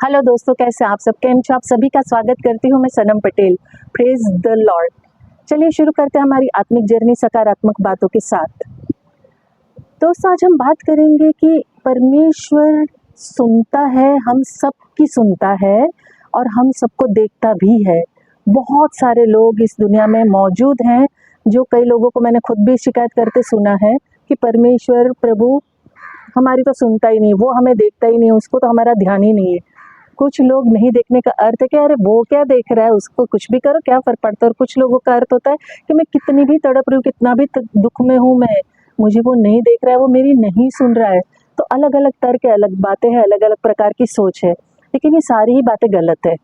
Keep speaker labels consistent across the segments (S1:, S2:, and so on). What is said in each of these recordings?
S1: Hello दोस्तों, कैसे आप सब? केम छो? आप सभी का स्वागत करती हूँ मैं Sanam Patel. Praise the Lord. चलिए शुरू करते हैं हमारी आत्मिक जर्नी सकारात्मक बातों के साथ। दोस्तों, आज हम बात करेंगे कि परमेश्वर सुनता है, हम सबकी सुनता है और हम सबको देखता भी है। बहुत सारे लोग इस दुनिया में मौजूद हैं, जो कई लोगों को मैंने खुद भी शिकायत करते सुना है कि परमेश्वर प्रभु हमारी तो सुनता ही नहीं, वो हमें देखता ही नहीं, उसको तो हमारा ध्यान ही नहीं है। कुछ लोग नहीं देखने का अर्थ है कि अरे वो क्या देख रहा है, उसको कुछ भी करो, क्या फ़र्क पड़ता है। और कुछ लोगों का अर्थ होता है कि मैं कितनी भी तड़प रही हूँ, कितना भी दुख में हूँ मैं, मुझे वो नहीं देख रहा है, वो मेरी नहीं सुन रहा है। तो अलग-अलग तर्क है, अलग बातें हैं, अलग-अलग प्रकार की सोच है। लेकिन ये सारी ही बातें गलत है,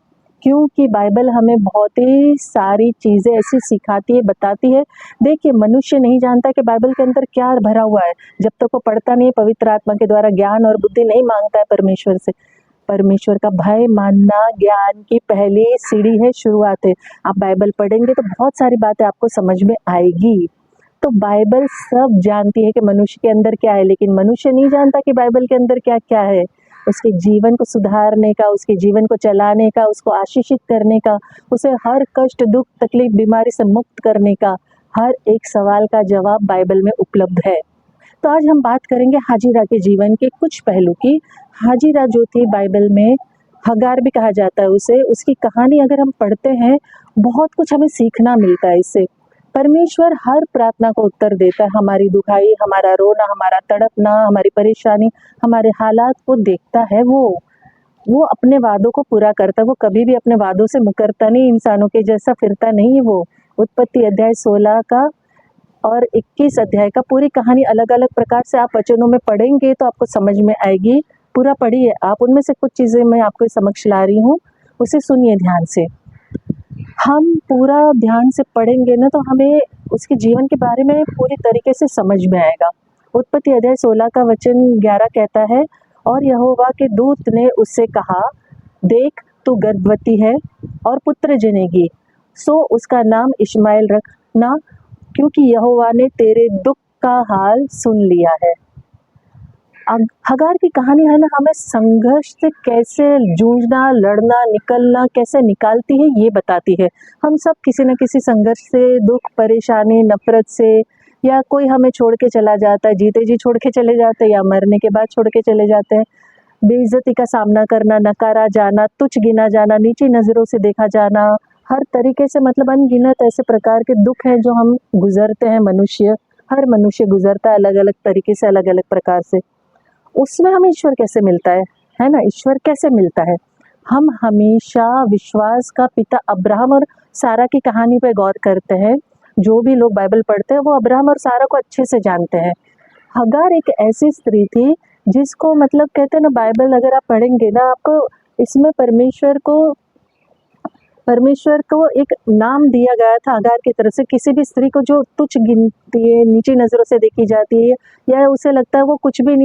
S1: क्योंकि बाइबल हमें बहुत ही सारी चीज़ें ऐसी सिखाती है, बताती है। देखिए, मनुष्य नहीं जानता कि बाइबल के अंदर क्या भरा हुआ है, जब तक वो पढ़ता नहीं है, पवित्र आत्मा के द्वारा ज्ञान और बुद्धि नहीं माँगता है परमेश्वर से। परमेश्वर का भय मानना ज्ञान की पहली सीढ़ी है, शुरुआत है। आप बाइबल पढ़ेंगे तो बहुत सारी बातें आपको समझ में आएगी। तो बाइबल सब जानती है कि मनुष्य के अंदर क्या है, लेकिन मनुष्य नहीं जानता कि बाइबल के अंदर क्या-क्या है। उसके जीवन को सुधारने का, उसके जीवन को चलाने का, उसको आशीषित करने का, उसे हर कष्ट, दुःख, तकलीफ, बीमारी से मुक्त करने का, हर एक सवाल का जवाब बाइबल में उपलब्ध है। तो आज हम बात करेंगे हाजिरा के जीवन के कुछ पहलू की। हाजिरा जो थी बाइबल में, हगार भी कहा जाता है उसे, उसकी कहानी अगर हम पढ़ते हैं, बहुत कुछ हमें सीखना मिलता है इससे। परमेश्वर हर प्रार्थना को उत्तर देता है, हमारी दुखाई, हमारा रोना, हमारा तड़पना, हमारी परेशानी, हमारे हालात को देखता है वो अपने वादों को पूरा करता है, वो कभी भी अपने वादों से मुकरता नहीं, इंसानों के जैसा फिरता नहीं है वो। उत्पत्ति अध्याय 16 का और 21 अध्याय का पूरी कहानी अलग-अलग प्रकार से आप वचनों में पढ़ेंगे तो आपको समझ में आएगी। पूरा पढ़िए आप, उनमें से कुछ चीज़ें मैं आपके समक्ष ला रही हूँ, उसे सुनिए ध्यान से। हम पूरा ध्यान से पढ़ेंगे ना तो हमें उसके जीवन के बारे में पूरी तरीके से समझ में आएगा। उत्पत्ति अध्याय 16 का वचन 11 कहता है, और यहोवा के दूत ने उससे कहा, देख तू गर्भवती है और पुत्र जनेगी, सो उसका नाम इश्माएल रखना, क्योंकि यहोवा ने तेरे दुख का हाल सुन लिया है। हगार की कहानी है ना, हमें संघर्ष से कैसे जूझना, लड़ना, निकलना कैसे निकालती है ये बताती है। हम सब किसी न किसी संघर्ष से, दुख, परेशानी, नफरत से, या कोई हमें छोड़ के चला जाता है, जीते जी छोड़ के चले जाते हैं या मरने के बाद छोड़ के चले जाते हैं। बेइज्जती का सामना करना, नकारा जाना, तुच्छ गिना जाना, नीची नज़रों से देखा जाना, हर तरीके से मतलब अनगिनत ऐसे प्रकार के दुख हैं जो हम गुजरते हैं। हर मनुष्य गुजरता है अलग-अलग तरीके से, अलग-अलग प्रकार से। उसमें हमें ईश्वर कैसे मिलता है ना? ईश्वर कैसे मिलता है? हम हमेशा विश्वास का पिता अब्राहम और सारा की कहानी पे गौर करते हैं। जो भी लोग बाइबल पढ़ते हैं वो अब्राहम और सारा को अच्छे से जानते हैं। हगार एक ऐसी स्त्री थी जिसको मतलब कहते हैं ना, बाइबल अगर आप पढ़ेंगे ना, आपको इसमें परमेश्वर को एक नाम दिया गया था हगार की तरफ से। किसी भी स्त्री को जो तुच्छ गिनती है, नीची नज़रों से देखी जाती है, या उसे लगता है वो कुछ भी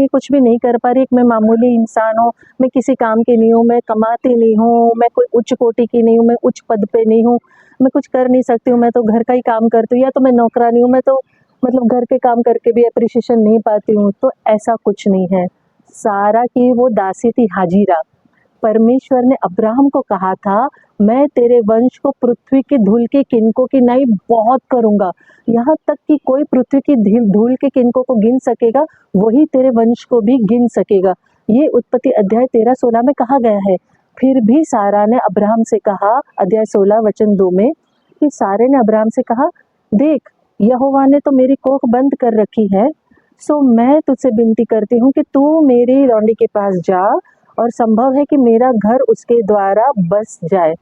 S1: नहीं कर पा रही, मैं मामूली इंसान हूँ, मैं किसी काम की नहीं हूँ, मैं कमाती नहीं हूँ, मैं कोई उच्च कोटि की नहीं हूँ, मैं उच्च पद पे नहीं हूँ, मैं कुछ कर नहीं सकती हूँ, मैं तो घर का ही काम करती हूँ, या तो मैं नौकरानी हूँ, मैं तो मतलब घर के काम करके भी एप्रिसिएशन नहीं पाती हूँ। तो ऐसा कुछ नहीं है। सारा की वो दासी थी हाजिरा। परमेश्वर ने अब्राहम को कहा था, मैं तेरे वंश को पृथ्वी के धूल के किनकों की नाई बहुत करूंगा, यहाँ तक कि कोई पृथ्वी की धूल के किनकों को गिन सकेगा, वही तेरे वंश को भी गिन सकेगा। ये उत्पत्ति अध्याय 13-16 में कहा गया है। फिर भी सारा ने अब्राहम से कहा, अध्याय 16 वचन 2 में, कि सारे ने अब्राहम से कहा, देख यहोवा ने तो मेरी कोख बंद कर रखी है, सो मैं तुझसे विनती करती हूँ कि तू मेरी लौंडी के पास जा, और संभव है कि मेरा घर उसके द्वारा बस जाए।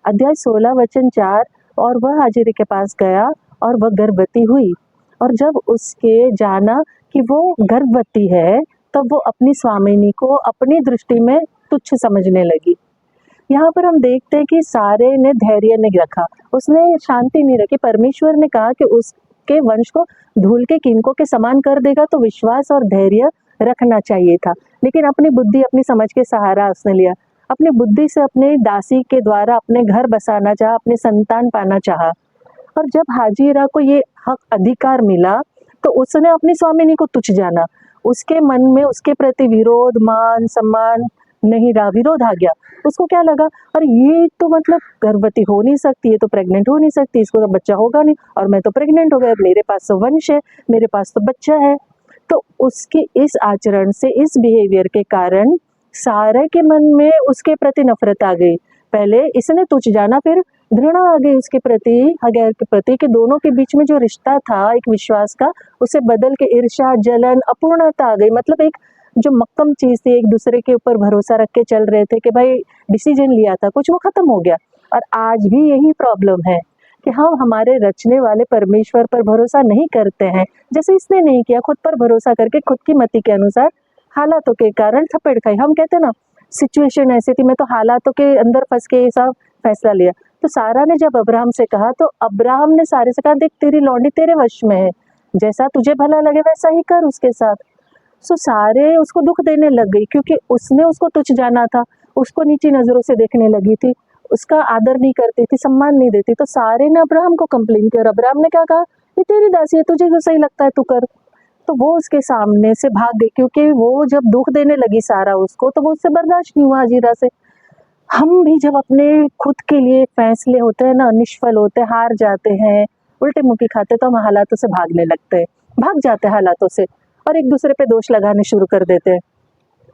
S1: अध्याय 16 वचन 4, और वह हाजिर के पास गया और वह गर्भवती हुई, और जब उसके जाना कि वो गर्भवती है, तब वो अपनी स्वामिनी को अपनी दृष्टि में तुच्छ समझने लगी। यहाँ पर हम देखते हैं कि सारे ने धैर्य नहीं रखा, उसने शांति नहीं रखी। परमेश्वर ने कहा कि उसके वंश को धूल के किनकों के समान कर देगा, तो विश्वास और धैर्य रखना चाहिए था। लेकिन अपनी बुद्धि, अपनी समझ के सहारा उसने लिया। अपनी बुद्धि से अपने दासी के द्वारा अपने घर बसाना चाहा, अपने संतान पाना चाहा। और जब हाजिरा को ये हक अधिकार मिला, तो उसने अपनी स्वामिनी को तुच्छ जाना। उसके मन में उसके प्रति विरोध, मान सम्मान नहीं रहा, विरोध आ गया। उसको क्या लगा, अरे ये तो मतलब गर्भवती हो नहीं सकती, ये तो प्रेग्नेंट हो नहीं सकती, इसको तो बच्चा होगा नहीं, और मैं तो प्रेग्नेंट हो गया, मेरे पास तो वंश है, मेरे पास तो बच्चा है। तो उसके इस आचरण से, इस बिहेवियर के कारण सारे के मन में उसके प्रति नफरत आ गई। पहले इसने तुच्छ जाना, फिर घृणा आ गई उसके प्रति, हगैर के प्रति, कि दोनों के बीच में जो रिश्ता था एक विश्वास का, उसे बदल के ईर्ष्या, जलन, अपूर्णता आ गई। मतलब एक जो मक्कम चीज थी, एक दूसरे के ऊपर भरोसा रख के चल रहे थे कि भाई डिसीजन लिया था कुछ, वो खत्म हो गया। और आज भी यही प्रॉब्लम है कि हम हमारे रचने वाले परमेश्वर पर भरोसा नहीं करते हैं, जैसे इसने नहीं किया, खुद पर भरोसा करके खुद की मति के अनुसार हालातों के कारण थपेड़ खाई। हम कहते ना सिचुएशन ऐसी थी, मैं तो हालातों के अंदर फंस के ये सब फैसला लिया। तो सारा ने जब अब्राहम से कहा, तो अब्राहम ने सारे से कहा, देख तेरी लौंडी तेरे वश में है, जैसा तुझे भला लगे वैसा ही कर उसके साथ। सो सारे उसको दुख देने लग गई, क्योंकि उसने उसको तुच्छ जाना था, उसको नीची नजरों से देखने लगी थी, उसका आदर नहीं करती थी, सम्मान नहीं देती। तो सारे ने अब्राहम को कंप्लेन किया, और अब्राहम ने क्या कहा, ये तेरी दासी है, तुझे जो सही लगता है तू कर। तो वो उसके सामने से भाग गई, क्योंकि वो जब दुख देने लगी सारा उसको, तो वो उससे बर्दाश्त नहीं हुआ हाजिरा से। हम भी जब अपने खुद के लिए फैसले होते हैं ना, निष्फल होते, हार जाते हैं, उल्टे मुखी खाते, तो हम हालातों से भागने लगते हैं, भाग जाते हैं हालातों से, और एक दूसरे पे दोष लगाने शुरू कर देते हैं।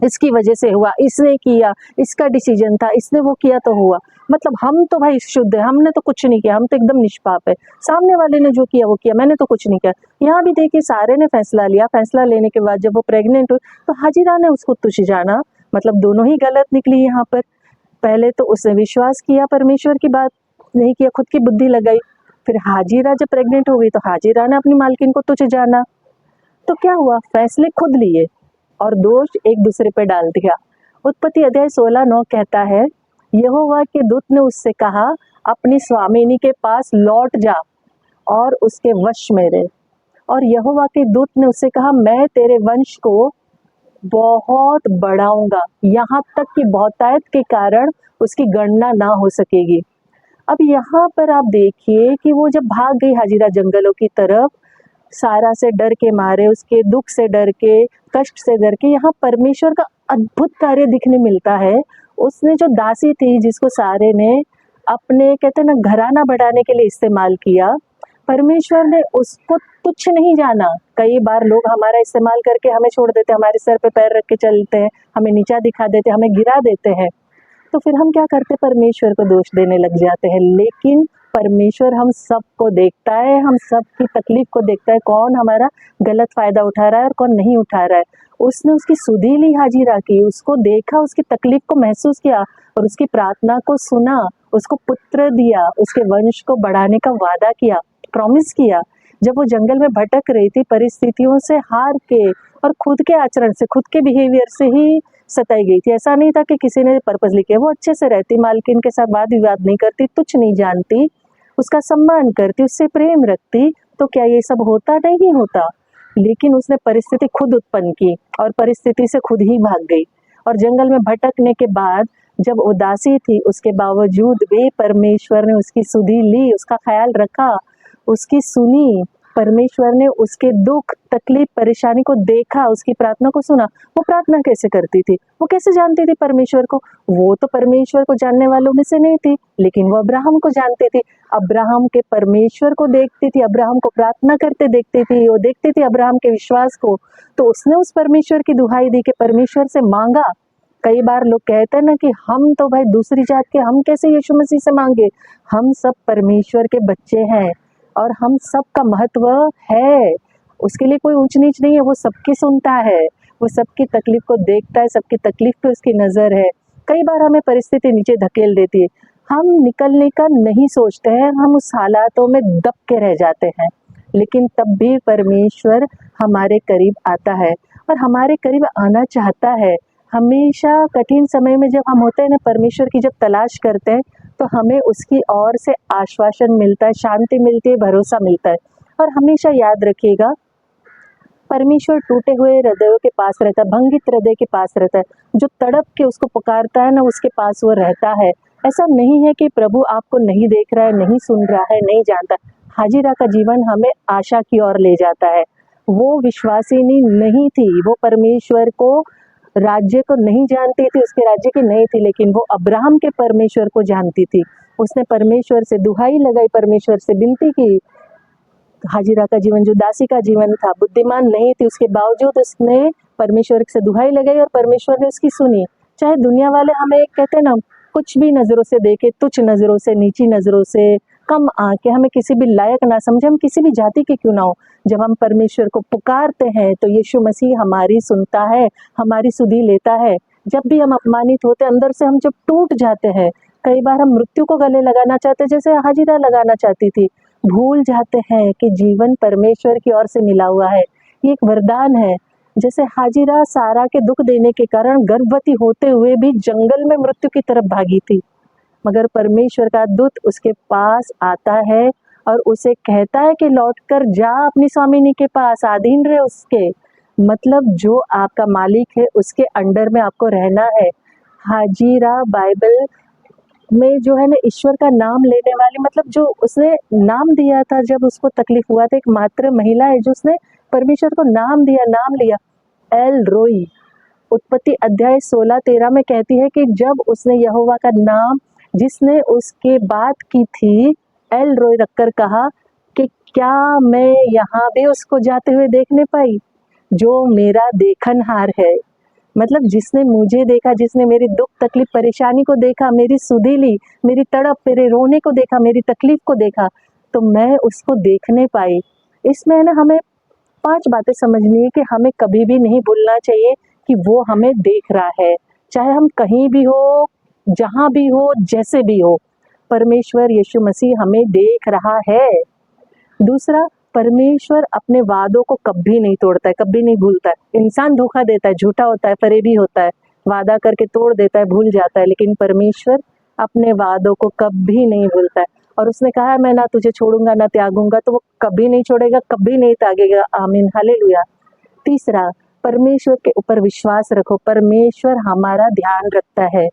S1: इसकी वजह से हुआ, इसने किया, इसका डिसीजन था, इसने वो किया तो हुआ। मतलब हम तो भाई शुद्ध है, हमने तो कुछ नहीं किया, हम तो एकदम निष्पाप है, सामने वाले ने जो किया वो किया, मैंने तो कुछ नहीं किया। यहाँ भी देखिए सारे ने फैसला लिया, फैसला लेने के बाद जब वो प्रेग्नेंट हुई, तो हाजिरा ने उसको तुच्छ जाना। मतलब दोनों ही गलत निकली यहाँ पर। पहले तो उसने विश्वास किया, परमेश्वर की बात नहीं किया, खुद की बुद्धि लगाई। फिर हाजिरा जब प्रेग्नेंट हो गई, तो हाजिरा ने अपनी मालकिन को तुच्छ जाना। तो क्या हुआ, फैसले खुद लिए और दोष एक दूसरे पे डाल दिया। उत्पत्ति अध्याय 16:9 कहता है, यहोवा के दूत ने उससे कहा, अपनी स्वामिनी के पास लौट जा और उसके वश में रह। और यहोवा के दूत ने उससे कहा, मैं तेरे वंश को बहुत बढ़ाऊंगा, यहाँ तक कि बहुतायत के कारण उसकी गणना ना हो सकेगी। अब यहाँ पर आप देखिए कि वो जब भाग गई हाजिरा जंगलों की तरफ, सारा से डर के मारे, उसके दुख से डर के, कष्ट से डर के, यहाँ परमेश्वर का अद्भुत कार्य दिखने मिलता है। उसने जो दासी थी, जिसको सारे ने अपने कहते हैं ना घराना बढ़ाने के लिए इस्तेमाल किया, परमेश्वर ने उसको तुच्छ नहीं जाना। कई बार लोग हमारा इस्तेमाल करके हमें छोड़ देते हैं, हमारे सर पे पैर रख के चलते हैं, हमें नीचा दिखा देते हैं, हमें गिरा देते हैं। तो फिर हम क्या करते, परमेश्वर को दोष देने लग जाते हैं। लेकिन परमेश्वर हम सबको देखता है, हम सब की तकलीफ को देखता है, कौन हमारा गलत फायदा उठा रहा है और कौन नहीं उठा रहा है। उसने उसकी सुधि ली हाजिरा की, उसको देखा, उसकी तकलीफ को महसूस किया और उसकी प्रार्थना को सुना, उसको पुत्र दिया, उसके वंश को बढ़ाने का वादा किया, प्रॉमिस किया। जब वो जंगल में भटक रही थी, परिस्थितियों से हार के और खुद के आचरण से, खुद के बिहेवियर से ही सताई गई थी। ऐसा नहीं था कि किसी ने पर्पस किया, वो अच्छे से रहती, मालकिन के साथ वाद विवाद नहीं करती, तुच्छ नहीं जानती, उसका सम्मान करती, उससे प्रेम रखती, तो क्या ये सब होता? नहीं होता। लेकिन उसने परिस्थिति खुद उत्पन्न की और परिस्थिति से खुद ही भाग गई। और जंगल में भटकने के बाद जब उदासी थी, उसके बावजूद भी परमेश्वर ने उसकी सुधि ली, उसका ख्याल रखा, उसकी सुनी। परमेश्वर ने उसके दुख, तकलीफ, परेशानी को देखा, उसकी प्रार्थना को सुना। वो प्रार्थना कैसे करती थी, वो कैसे जानती थी परमेश्वर को? वो तो परमेश्वर को जानने वालों में से नहीं थी, लेकिन वो अब्राहम को जानती थी। अब्राहम के परमेश्वर को देखती थी, अब्राहम को प्रार्थना करते देखती थी, वो देखती थी अब्राहम के विश्वास को। तो उसने उस परमेश्वर की दुहाई दी कि परमेश्वर से मांगा। कई बार लोग कहते हैं ना कि हम तो भाई दूसरी जात के, हम कैसे यीशु मसीह से मांगे? हम सब परमेश्वर के बच्चे हैं और हम सब का महत्व है। उसके लिए कोई ऊंच नीच नहीं है, वो सबकी सुनता है, वो सबकी तकलीफ को देखता है, सबकी तकलीफ पे उसकी नजर है। कई बार हमें परिस्थिति नीचे धकेल देती है, हम निकलने का नहीं सोचते हैं, हम उस हालातों में दब के रह जाते हैं। लेकिन तब भी परमेश्वर हमारे करीब आता है और हमारे करीब आना चाहता है। हमेशा कठिन समय में जब हम होते हैं ना, परमेश्वर की जब तलाश करते हैं, तो हमें उसकी ओर से आश्वासन मिलता है, शांति मिलती है, भरोसा मिलता है। और हमेशा याद रखिएगा, परमेश्वर टूटे हुए हृदयों के पास रहता है, भंगित हृदय के पास रहता है। जो तड़प के उसको पुकारता है ना, उसके पास वो रहता है। ऐसा नहीं है कि प्रभु आपको नहीं देख रहा है, नहीं सुन रहा है, नहीं जानता। हाजिरा का जीवन हमें आशा की ओर ले जाता है। वो विश्वासिनी नहीं थी, वो परमेश्वर को राज्य को नहीं जानती थी, उसके राज्य की नहीं थी, लेकिन वो अब्राहम के परमेश्वर को जानती थी। उसने परमेश्वर से दुहाई लगाई, परमेश्वर से विनती की। हाजिरा का जीवन जो दासी का जीवन था, बुद्धिमान नहीं थी, उसके बावजूद उसने परमेश्वर से दुहाई लगाई और परमेश्वर ने उसकी सुनी। चाहे दुनिया वाले हमें कहते हैं ना, कुछ भी नजरों से देखे, तुच्छ नजरों से, नीची नजरों से, कम आके हमें किसी भी लायक ना समझे, हम किसी भी जाति के क्यों ना हो, जब हम परमेश्वर को पुकारते हैं तो यीशु मसीह हमारी सुनता है, हमारी सुधि लेता है। जब भी हम अपमानित होते, अंदर से हम जब टूट जाते हैं, कई बार हम मृत्यु को गले लगाना चाहते, जैसे हाजिरा लगाना चाहती थी, भूल जाते हैं कि जीवन परमेश्वर की ओर से मिला हुआ है, ये एक वरदान है। जैसे हाजिरा सारा के दुख देने के कारण गर्भवती होते हुए भी जंगल में मृत्यु की तरफ भागी थी, मगर परमेश्वर का दूत उसके पास आता है और उसे कहता है कि लौटकर जा अपनी स्वामिनी के पास, अधीन रहे उसके, मतलब जो आपका मालिक है उसके अंडर में आपको रहना है। हाजिरा बाइबल में जो है ना, ईश्वर का नाम लेने वाली, मतलब जो उसने नाम दिया था जब उसको तकलीफ हुआ था, एक मात्र महिला है जो उसने परमेश्वर को नाम दिया, नाम लिया, एल रोई। उत्पत्ति अध्याय 16-13 में कहती है कि जब उसने यहोवा का नाम, जिसने उसके बात की थी, एल रोई रखकर कहा कि क्या मैं यहाँ भी उसको जाते हुए देखने पाई जो मेरा देखनहार है, मतलब जिसने मुझे देखा, जिसने मेरी दुख तकलीफ परेशानी को देखा, मेरी सुधि ली, मेरी तड़प, मेरे रोने को देखा, मेरी तकलीफ को देखा, तो मैं उसको देखने पाई। इसमें ना हमें 5 बातें समझनी है कि हमें कभी भी नहीं भूलना चाहिए कि वो हमें देख रहा है, चाहे हम कहीं भी हो, जहाँ भी हो, जैसे भी हो, परमेश्वर यीशु मसीह हमें देख रहा है। दूसरा, परमेश्वर अपने वादों को कभी नहीं तोड़ता है, कभी नहीं भूलता है। इंसान धोखा देता है, झूठा होता है, फरेबी होता है, वादा करके तोड़ देता है, भूल जाता है, लेकिन परमेश्वर अपने वादों को कभी नहीं भूलता है। और उसने कहा मैं ना तुझे छोड़ूंगा ना त्यागूंगा, तो वो कभी नहीं छोड़ेगा, कभी नहीं त्यागेगा। आमीन, हालेलुया। तीसरा, परमेश्वर के ऊपर विश्वास रखो, परमेश्वर हमारा ध्यान रखता है।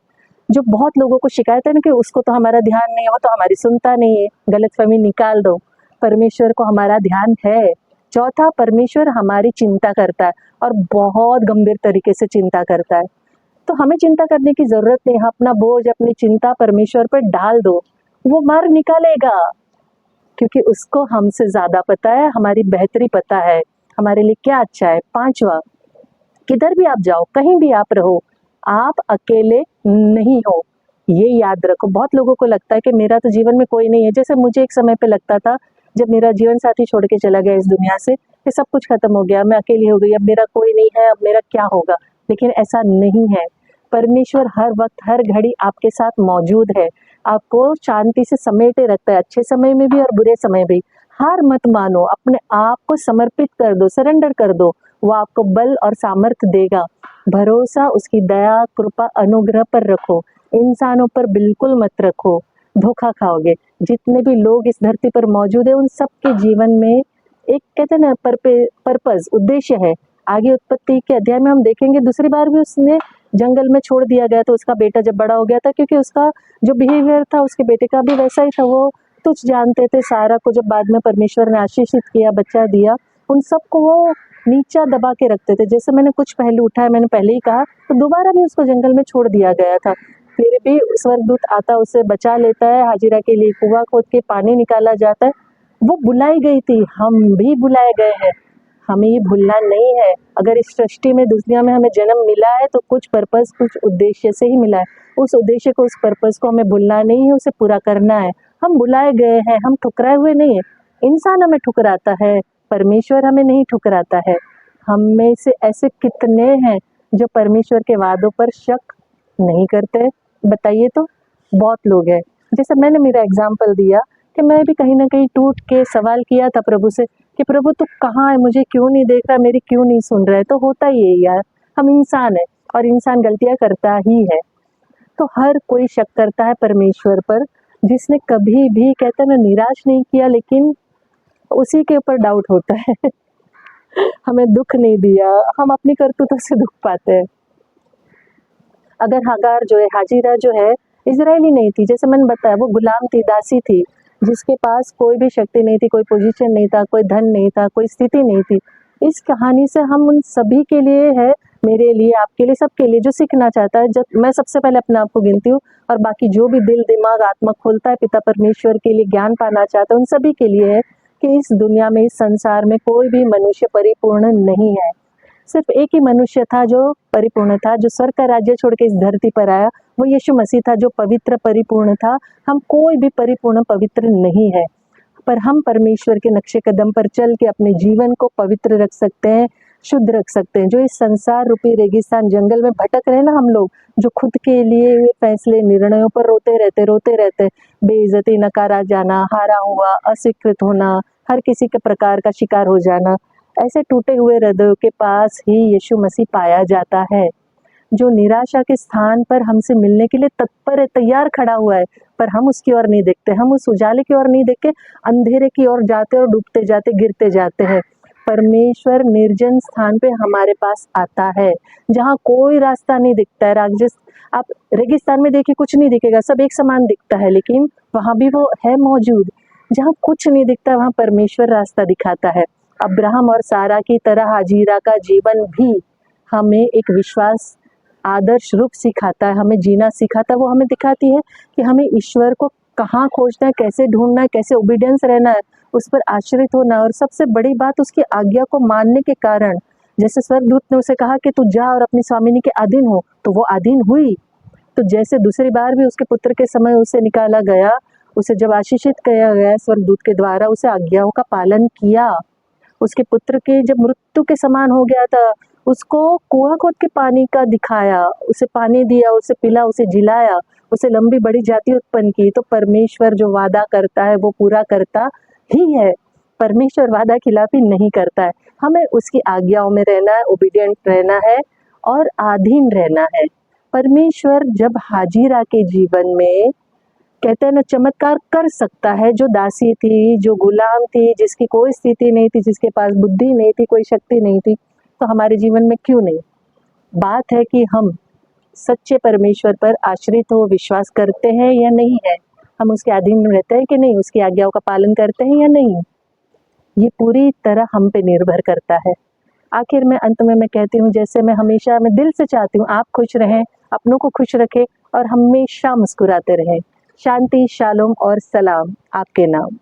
S1: जो बहुत लोगों को शिकायत है ना कि उसको तो हमारा ध्यान नहीं है, वो तो हमारी सुनता नहीं है, गलतफहमी निकाल दो, परमेश्वर को हमारा ध्यान है। चौथा, परमेश्वर हमारी चिंता करता है और बहुत गंभीर तरीके से चिंता करता है। तो हमें चिंता करने की जरूरत नहीं, अपना बोझ, अपनी चिंता परमेश्वर पर डाल दो, वो मार्ग निकालेगा, क्योंकि उसको हमसे ज्यादा पता है, हमारी बेहतरी पता है, हमारे लिए क्या अच्छा है। पांचवा, किधर भी आप जाओ, कहीं भी आप रहो, आप अकेले नहीं हो, ये याद रखो। बहुत लोगों को लगता है कि मेरा तो जीवन में कोई नहीं है, जैसे मुझे एक समय पे लगता था जब मेरा जीवन साथी छोड़ के चला गया इस दुनिया से, कि सब कुछ खत्म हो गया, मैं अकेली हो गई, अब मेरा कोई नहीं है, अब मेरा क्या होगा। लेकिन ऐसा नहीं है, परमेश्वर हर वक्त, हर घड़ी आपके साथ मौजूद है, आपको शांति से समेटे रखता है, अच्छे समय में भी और बुरे समय भी। हार मत मानो, अपने आप को समर्पित कर दो, सरेंडर कर दो, वो आपको बल और सामर्थ्य देगा। भरोसा उसकी दया, कृपा, अनुग्रह पर रखो, इंसानों पर बिल्कुल मत रखो, धोखा खाओगे। जितने भी लोग इस धरती पर मौजूद है, उन सब के जीवन में एक कहते हैं ना पर्पस, उद्देश्य है। आगे उत्पत्ति के अध्याय में हम देखेंगे, दूसरी बार भी उसने जंगल में छोड़ दिया गया, तो उसका बेटा जब बड़ा हो गया था, क्योंकि उसका जो बिहेवियर था उसके बेटे का भी वैसा ही था, वो तुच्छ जानते थे सारा को। जब बाद में परमेश्वर ने आशीषित किया, बच्चा दिया, उन सबको वो नीचा दबा के रखते थे। जैसे मैंने कुछ पहलू उठाया, मैंने पहले ही कहा, तो दोबारा भी उसको जंगल में छोड़ दिया गया था, फिर भी स्वर्गदूत आता, उसे बचा लेता है, हाजिरा के लिए कुआं खोद के पानी निकाला जाता है। वो बुलाई गई थी, हम भी बुलाए गए हैं, हमें ये भूलना नहीं है। अगर इस सृष्टि में, दुनिया में हमें जन्म मिला है तो कुछ पर्पस, कुछ उद्देश्य से ही मिला है। उस उद्देश्य को, उस पर्पस को हमें भूलना नहीं है, उसे पूरा करना है। हम बुलाए गए हैं, हम ठुकराए हुए नहीं है। इंसान हमें ठुकराता है, परमेश्वर हमें नहीं ठुकराता है। हम में से ऐसे कितने हैं जो परमेश्वर के वादों पर शक नहीं करते? बताइए तो। बहुत लोग हैं। जैसे मैंने मेरा एग्जाम्पल दिया कि मैं भी कहीं ना कहीं टूट के सवाल किया था प्रभु से कि प्रभु तू कहाँ है, मुझे क्यों नहीं देख रहा, मेरी क्यों नहीं सुन रहा है। तो होता ही है यार, हम इंसान है और इंसान गलतियां करता ही है। तो हर कोई शक करता है परमेश्वर पर, जिसने कभी भी कहते ना निराश नहीं किया, लेकिन उसी के ऊपर डाउट होता है। हमें दुख नहीं दिया, हम अपनी करतूतों से दुख पाते हैं। अगर हागार जो है, हाजिरा जो है, इजरायली नहीं थी, जैसे मैंने बताया, वो गुलाम थी, दासी थी, जिसके पास कोई भी शक्ति नहीं थी, कोई पोजीशन नहीं था, कोई धन नहीं था, कोई स्थिति नहीं थी। इस कहानी से हम उन सभी के लिए है मेरे लिए, आपके लिए, सबके लिए जो सीखना चाहता है। जब मैं सबसे पहले अपने आप को गिनती हूँ और बाकी जो भी दिल, दिमाग, आत्मा खोलता है पिता परमेश्वर के लिए, ज्ञान पाना चाहता है, उन सभी के लिए है कि इस दुनिया में, इस संसार में कोई भी मनुष्य परिपूर्ण नहीं है। सिर्फ एक ही मनुष्य था जो परिपूर्ण था, जो स्वर्ग का राज्य छोड़ के इस धरती पर आया, वो यीशु मसीह था जो पवित्र परिपूर्ण था। हम कोई भी परिपूर्ण पवित्र नहीं है, पर हम परमेश्वर के नक्शे कदम पर चल के अपने जीवन को पवित्र रख सकते हैं, शुद्ध रख सकते हैं। जो इस संसार रूपी रेगिस्तान जंगल में भटक रहे ना हम लोग, जो खुद के लिए फैसले, निर्णयों पर रोते रहते, बेइज्जती, नकारा जाना, हारा हुआ, अस्वीकृत होना, हर किसी के प्रकार का शिकार हो जाना, ऐसे टूटे हुए हृदयों के पास ही यीशु मसीह पाया जाता है, जो निराशा के स्थान पर हमसे मिलने के लिए तत्पर है, तैयार खड़ा हुआ है, पर हम उसकी ओर नहीं देखते। हम उस उजाले की ओर नहीं देख के अंधेरे की ओर जाते और डूबते जाते, गिरते जाते हैं। परमेश्वर निर्जन स्थान पे हमारे पास आता है, जहाँ कोई रास्ता नहीं दिखता है। आप रेगिस्तान में देखिए, कुछ नहीं दिखेगा, सब एक समान दिखता है, लेकिन वहाँ भी वो है मौजूद। जहाँ कुछ नहीं दिखता, वहाँ परमेश्वर रास्ता दिखाता है। अब्राहम और सारा की तरह हाजिरा का जीवन भी हमें एक विश्वास आदर्श रूप सिखाता है, हमें जीना सिखाता है। वो हमें दिखाती है कि हमें ईश्वर को कहाँ खोजना है, कैसे ढूंढना है, कैसे ओबीडियंस रहना है, उस पर आश्रित होना है। और सबसे बड़ी बात, उसकी आज्ञा को मानने के कारण, जैसे स्वर्गदूत ने उसे कहा कि तू जा और अपनी स्वामिनी के अधीन हो, तो वो अधीन हुई। तो जैसे दूसरी बार भी उसके पुत्र के समय उसे निकाला गया, उसे जब आशीषित किया गया स्वर्गदूत के द्वारा, उसे आज्ञाओं का पालन किया। उसके पुत्र के जब मृत्यु के समान हो गया था, उसको कुआं खोद के पानी का दिखाया, उसे पानी दिया, उसे पिला, उसे जिलाया, उसे लंबी बड़ी जाति उत्पन्न की। तो परमेश्वर जो वादा करता है वो पूरा करता ही है। परमेश्वर वादा खिलाफी नहीं करता है। हमें उसकी आज्ञाओं में रहना है, ओबीडिएंट रहना है और अधीन रहना है। परमेश्वर जब हाजिरा के जीवन में, कहते हैं ना, चमत्कार कर सकता है, जो दासी थी, जो गुलाम थी, जिसकी कोई स्थिति नहीं थी, जिसके पास बुद्धि नहीं थी, कोई शक्ति नहीं थी, तो हमारे जीवन में क्यों नहीं। बात है कि हम सच्चे परमेश्वर पर आश्रित हो, विश्वास करते हैं या नहीं है, हम उसके अधीन रहते हैं कि नहीं, उसकी आज्ञाओं का पालन करते हैं या नहीं, ये पूरी तरह हम पे निर्भर करता है। आखिर में, अंत में मैं कहती हूँ, जैसे मैं हमेशा, मैं दिल से चाहती हूँ आप खुश रहें, अपनों को खुश रखें और हमेशा मुस्कुराते रहें। शांति, शालोम और सलाम आपके नाम।